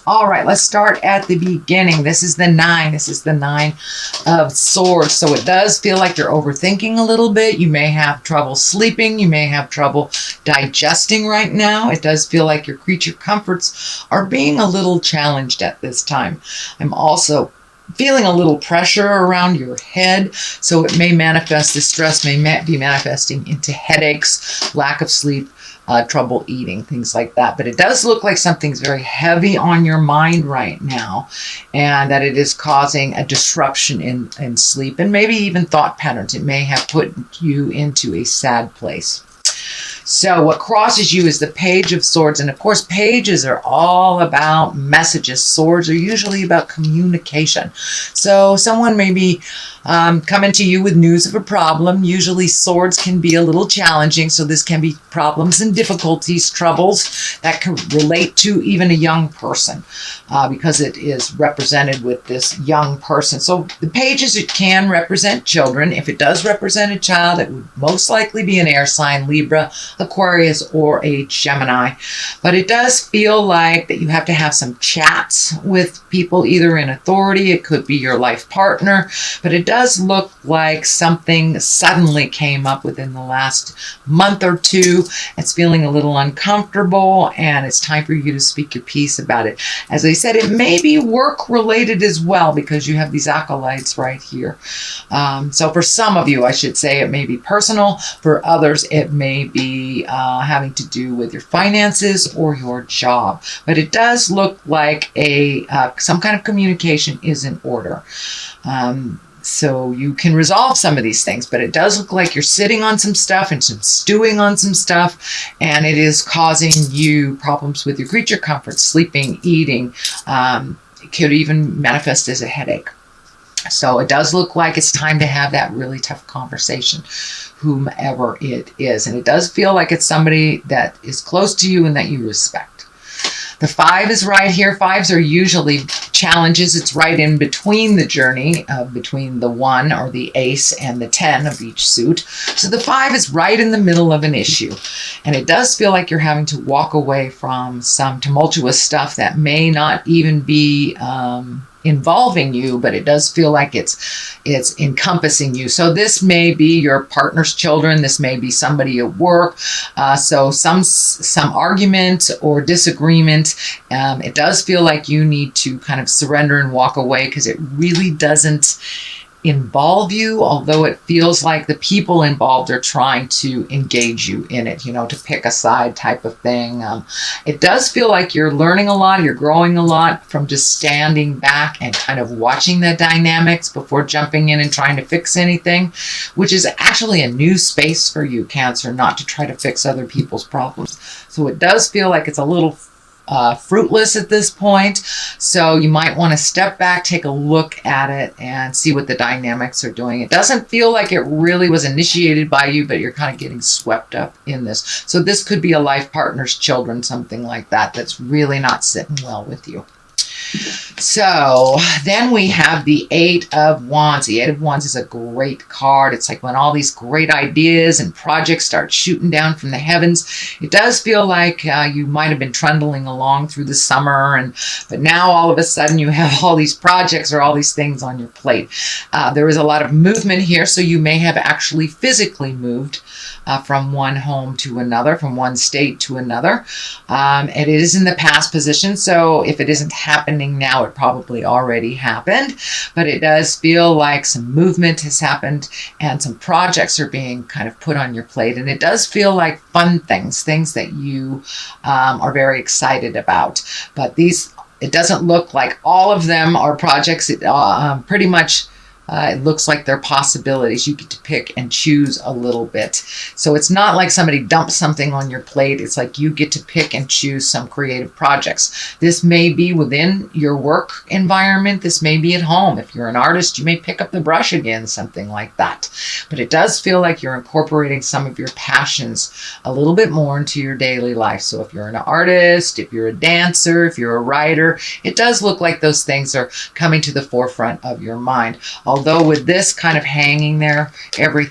All right, let's start at the beginning. This is the 9. This is the 9 of Swords. So it does feel like you're overthinking a little bit. You may have trouble sleeping. You may have trouble digesting right now. It does feel like your creature comforts are being a little challenged at this time. I'm also feeling a little pressure around your head, so it may manifest, this stress may be manifesting into headaches, lack of sleep, trouble eating, things like that. But it does look like something's very heavy on your mind right now, and that it is causing a disruption in sleep and maybe even thought patterns. It may have put you into a sad place. So what crosses you is the Page of Swords. And of course, pages are all about messages. Swords are usually about communication. So someone may be coming to you with news of a problem. Usually swords can be a little challenging. So this can be problems and difficulties, troubles that can relate to even a young person because it is represented with this young person. So the pages, it can represent children. If it does represent a child, it would most likely be an air sign, Libra, Aquarius, or a Gemini. But it does feel like that you have to have some chats with people, either in authority, it could be your life partner, but it does look like something suddenly came up within the last month or two. It's feeling a little uncomfortable, and it's time for you to speak your piece about it. As I said, it may be work related as well, because you have these acolytes right here. So for some of you, I should say, it may be personal. For others, it may be having to do with your finances or your job. But it does look like some kind of communication is in order. So you can resolve some of these things, but it does look like you're sitting on some stuff and some stewing on some stuff, and it is causing you problems with your creature comfort, sleeping, eating. It could even manifest as a headache. So it does look like it's time to have that really tough conversation, whomever it is. And it does feel like it's somebody that is close to you and that you respect. The 5 is right here. 5s are usually challenges. It's right in between the journey, between the 1 or the ace and the 10 of each suit. So the 5 is right in the middle of an issue. And it does feel like you're having to walk away from some tumultuous stuff that may not even be involving you, but it does feel like it's encompassing you. So this may be your partner's children. This may be somebody at work. So some argument or disagreement. It does feel like you need to kind of surrender and walk away, because it really doesn't involve you, although it feels like the people involved are trying to engage you in it, to pick a side type of thing. It does feel like you're learning a lot, you're growing a lot from just standing back and kind of watching the dynamics before jumping in and trying to fix anything, which is actually a new space for you, Cancer, not to try to fix other people's problems. So it does feel like it's a little fruitless at this point. So you might want to step back, take a look at it, and see what the dynamics are doing. It doesn't feel like it really was initiated by you, but you're kind of getting swept up in this. So this could be a life partner's children, something like that, that's really not sitting well with you. So then we have the 8 of Wands. The 8 of Wands is a great card. It's like when all these great ideas and projects start shooting down from the heavens. It does feel like you might have been trundling along through the summer, but now all of a sudden you have all these projects or all these things on your plate. There is a lot of movement here, so you may have actually physically moved from one home to another, from one state to another. It is in the past position, so if it isn't happening now, it probably already happened. But it does feel like some movement has happened and some projects are being kind of put on your plate. And it does feel like fun things that you are very excited about. But it doesn't look like all of them are projects. It pretty much it looks like they're possibilities. You get to pick and choose a little bit. So it's not like somebody dumps something on your plate. It's like you get to pick and choose some creative projects. This may be within your work environment. This may be at home. If you're an artist, you may pick up the brush again, something like that. But it does feel like you're incorporating some of your passions a little bit more into your daily life. So if you're an artist, if you're a dancer, if you're a writer, it does look like those things are coming to the forefront of your mind. Although Although with this kind of hanging there,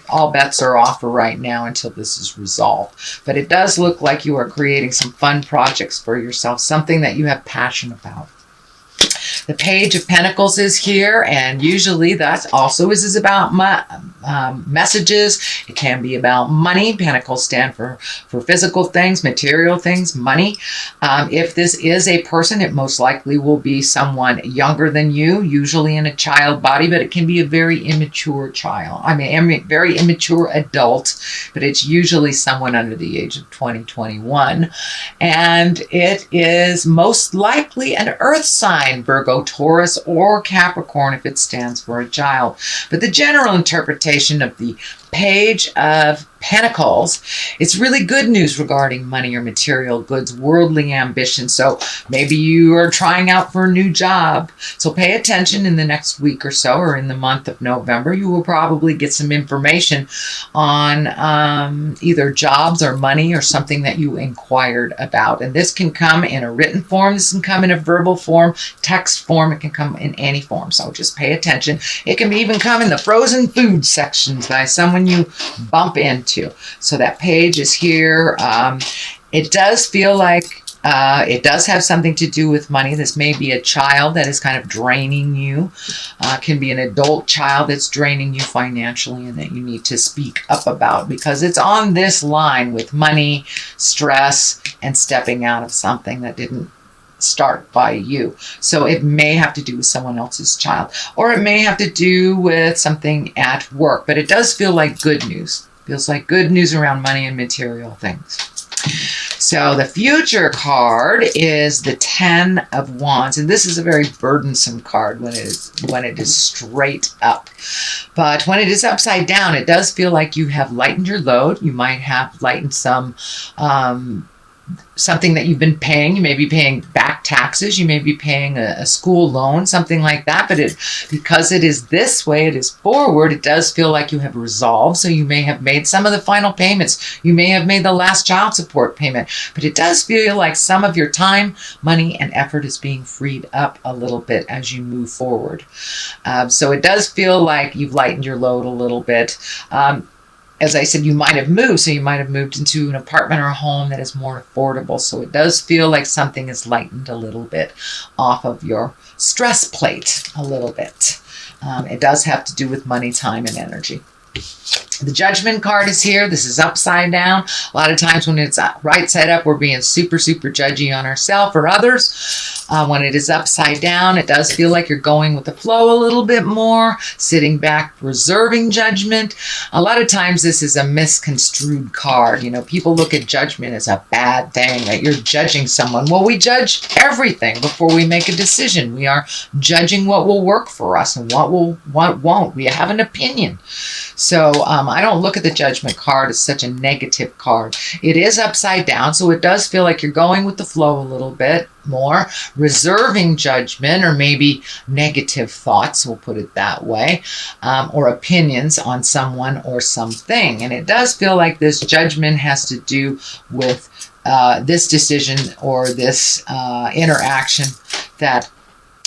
all bets are off for right now until this is resolved. But it does look like you are creating some fun projects for yourself, something that you have passion about. The Page of Pentacles is here, and usually that also is about messages. It can be about money. Pentacles stand for physical things, material things, money. If this is a person, it most likely will be someone younger than you, usually in a child body, but it can be a very immature child. I mean, very immature adult, but it's usually someone under the age of 20, 21. And it is most likely an earth sign, Virgo, Taurus, or Capricorn if it stands for a child. But the general interpretation of the Page of Pentacles, it's really good news regarding money or material goods, worldly ambition. So maybe you are trying out for a new job. So pay attention in the next week or so, or in the month of November. You will probably get some information on either jobs or money or something that you inquired about. And this can come in a written form. This can come in a verbal form, text form. It can come in any form. So just pay attention. It can even come in the frozen food sections by someone you bump into. So that page is here. It does feel like it does have something to do with money. This may be a child that is kind of draining you. Can be an adult child that's draining you financially and that you need to speak up about, because it's on this line with money, stress, and stepping out of something that didn't start by you. So it may have to do with someone else's child, or it may have to do with something at work, but it does feel like good news. Feels like good news around money and material things. So the future card is the 10 of Wands, and this is a very burdensome card when it is straight up. But when it is upside down, it does feel like you have lightened your load. You might have lightened some something that you've been paying. You may be paying back taxes. You may be paying a school loan, something like that. But because it is this way, it is forward, it does feel like you have resolved. So you may have made some of the final payments. You may have made the last child support payment. But it does feel like some of your time, money, and effort is being freed up a little bit as you move forward. So it does feel like you've lightened your load a little bit. As I said, you might have moved. So you might have moved into an apartment or a home that is more affordable. So it does feel like something is lightened a little bit off of your stress plate a little bit. It does have to do with money, time, and energy. The Judgment card is here. This is upside down. A lot of times when it's right side up, we're being super, super judgy on ourselves or others. When it is upside down, it does feel like you're going with the flow a little bit more, sitting back, reserving judgment. A lot of times this is a misconstrued card. You know, people look at judgment as a bad thing, that you're judging someone. Well, we judge everything before we make a decision. We are judging what will work for us and what won't. We have an opinion. So I don't look at the Judgment card as such a negative card. It is upside down, so it does feel like you're going with the flow a little bit more, reserving judgment or maybe negative thoughts, we'll put it that way, or opinions on someone or something. And it does feel like this judgment has to do with this decision or this interaction that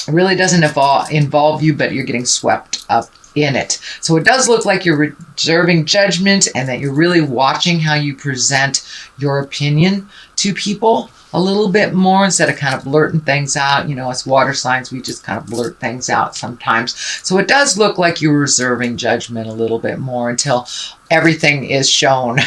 really doesn't involve you, but you're getting swept up in it. So it does look like you're reserving judgment and that you're really watching how you present your opinion to people a little bit more instead of kind of blurting things out. You know, as water signs, we just kind of blurt things out sometimes. So it does look like you're reserving judgment a little bit more until everything is shown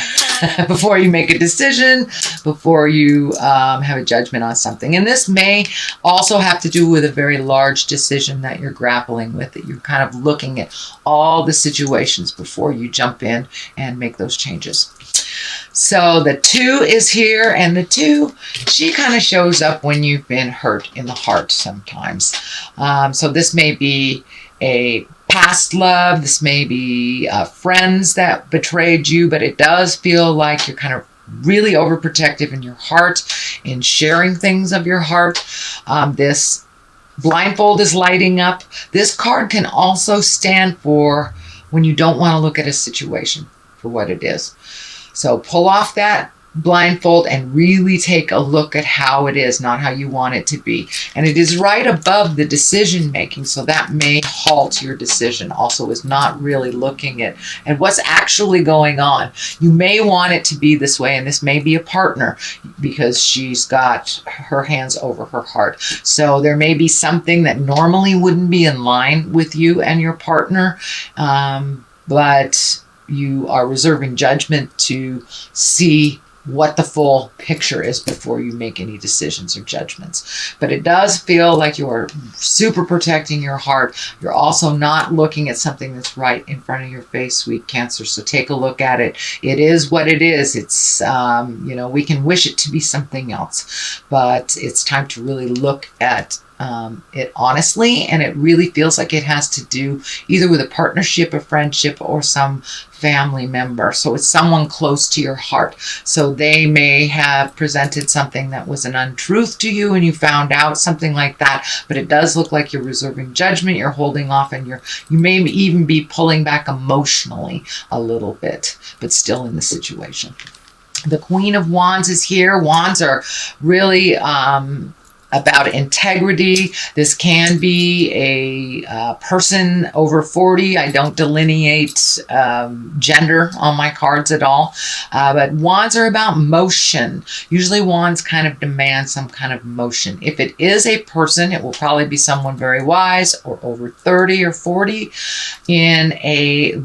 before you make a decision, before you have a judgment on something. And this may also have to do with a very large decision that you're grappling with, that you're kind of looking at all the situations before you jump in and make those changes. So the 2 is here, and the 2, she kind of shows up when you've been hurt in the heart sometimes. So this may be a past love, this may be friends that betrayed you, but it does feel like you're kind of really overprotective in your heart, in sharing things of your heart. This blindfold is lighting up. This card can also stand for when you don't want to look at a situation for what it is. So pull off that blindfold and really take a look at how it is, not how you want it to be. And it is right above the decision making, so that may halt your decision. Also is not really looking at what's actually going on. You may want it to be this way, and this may be a partner because she's got her hands over her heart. So there may be something that normally wouldn't be in line with you and your partner, but you are reserving judgment to see what the full picture is before you make any decisions or judgments. But it does feel like you're super protecting your heart. You're also not looking at something that's right in front of your face, sweet Cancer. So take a look at it. It is what it is. It's, we can wish it to be something else, but it's time to really look at it honestly, and it really feels like it has to do either with a partnership, a friendship, or some family member. So it's someone close to your heart. So they may have presented something that was an untruth to you and you found out something like that, but it does look like you're reserving judgment, you're holding off, and you may even be pulling back emotionally a little bit, but still in the situation. The Queen of Wands is here. Wands are really about integrity. This can be a person over 40. I don't delineate gender on my cards at all, but wands are about motion. Usually wands kind of demand some kind of motion. If it is a person, it will probably be someone very wise or over 30 or 40.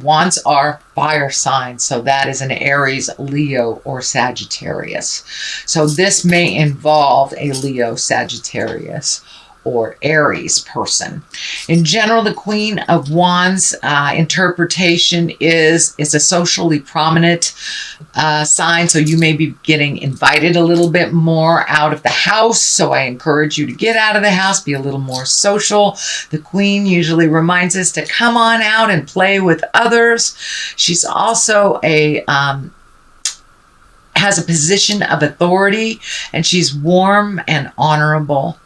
Wands are fire signs, so that is an Aries, Leo, or Sagittarius. So this may involve a Leo, Sagittarius, or Aries person. In general, the Queen of Wands interpretation is a socially prominent sign, so you may be getting invited a little bit more out of the house. So I encourage you to get out of the house, be a little more social. The Queen usually reminds us to come on out and play with others. She's also has a position of authority, and she's warm and honorable.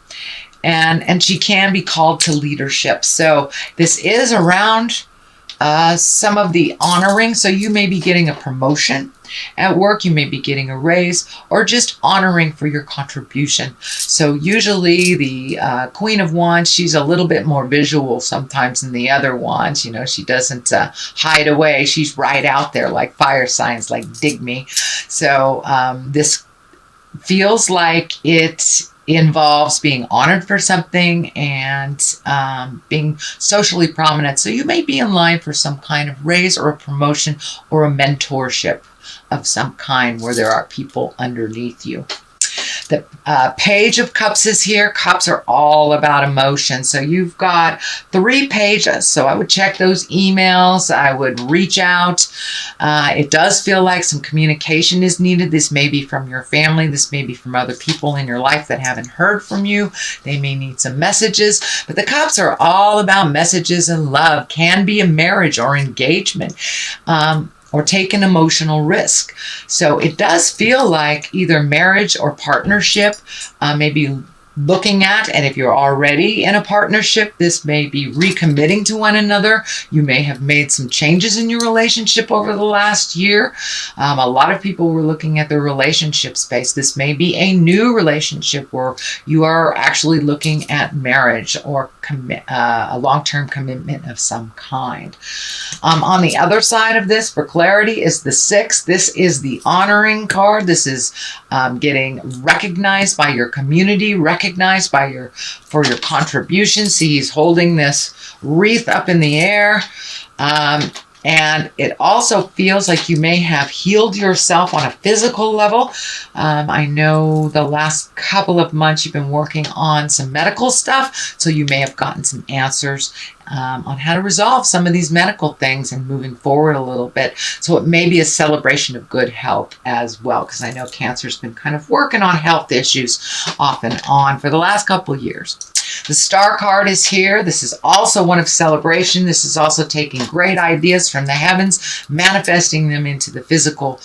And she can be called to leadership. So this is around some of the honoring. So you may be getting a promotion at work, you may be getting a raise, or just honoring for your contribution. So usually the Queen of Wands, she's a little bit more visual sometimes than the other wands. She doesn't hide away. She's right out there like fire signs, like dig me. So this feels like it involves being honored for something and being socially prominent. So you may be in line for some kind of raise or a promotion or a mentorship of some kind where there are people underneath you. The Page of Cups is here. Cups are all about emotion. So you've got 3 pages. So I would check those emails. I would reach out. It does feel like some communication is needed. This may be from your family. This may be from other people in your life that haven't heard from you. They may need some messages. But the Cups are all about messages and love. Can be a marriage or engagement. Or take an emotional risk. So it does feel like either marriage or partnership, maybe looking at, and if you're already in a partnership, this may be recommitting to one another. You may have made some changes in your relationship over the last year. A lot of people were looking at their relationship space. This may be a new relationship where you are actually looking at marriage or a long-term commitment of some kind. On the other side of this, for clarity, is the 6. This is the honoring card. This is getting recognized by your community, recognized for your contribution. See, he's holding this wreath up in the air. And it also feels like you may have healed yourself on a physical level. I know the last couple of months you've been working on some medical stuff, so you may have gotten some answers on how to resolve some of these medical things and moving forward a little bit. So it may be a celebration of good health as well, because I know Cancer's been kind of working on health issues off and on for the last couple of years. The Star card is here. This is also one of celebration. This is also taking great ideas from the heavens, manifesting them into the physical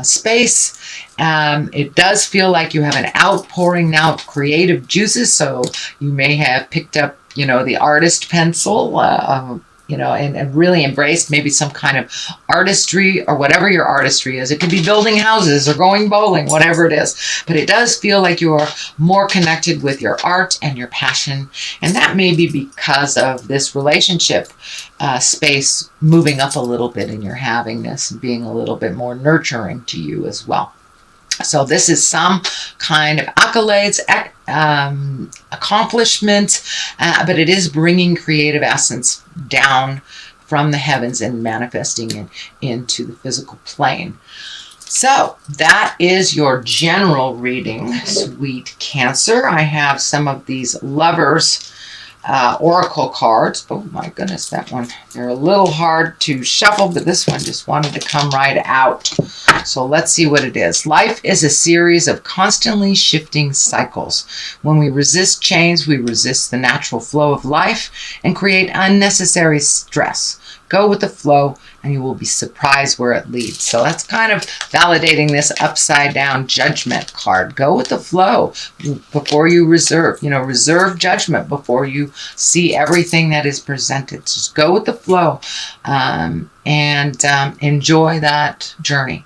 space. It does feel like you have an outpouring now of creative juices. So you may have picked up, the artist pencil and really embrace maybe some kind of artistry or whatever your artistry is. It could be building houses or going bowling, whatever it is. But it does feel like you're more connected with your art and your passion. And that may be because of this relationship space moving up a little bit in your havingness and being a little bit more nurturing to you as well. So this is some kind of accolades, accomplishment, but it is bringing creative essence down from the heavens and manifesting it into the physical plane. So that is your general reading, sweet Cancer. I have some of these Lovers oracle cards. Oh my goodness, that one. They're a little hard to shuffle, but this one just wanted to come right out. So let's see what it is. Life is a series of constantly shifting cycles. When we resist change, we resist the natural flow of life and create unnecessary stress. Go with the flow and you will be surprised where it leads. So that's kind of validating this upside down judgment card. Go with the flow before you reserve. Reserve judgment before you see everything that is presented. Just go with the flow and enjoy that journey.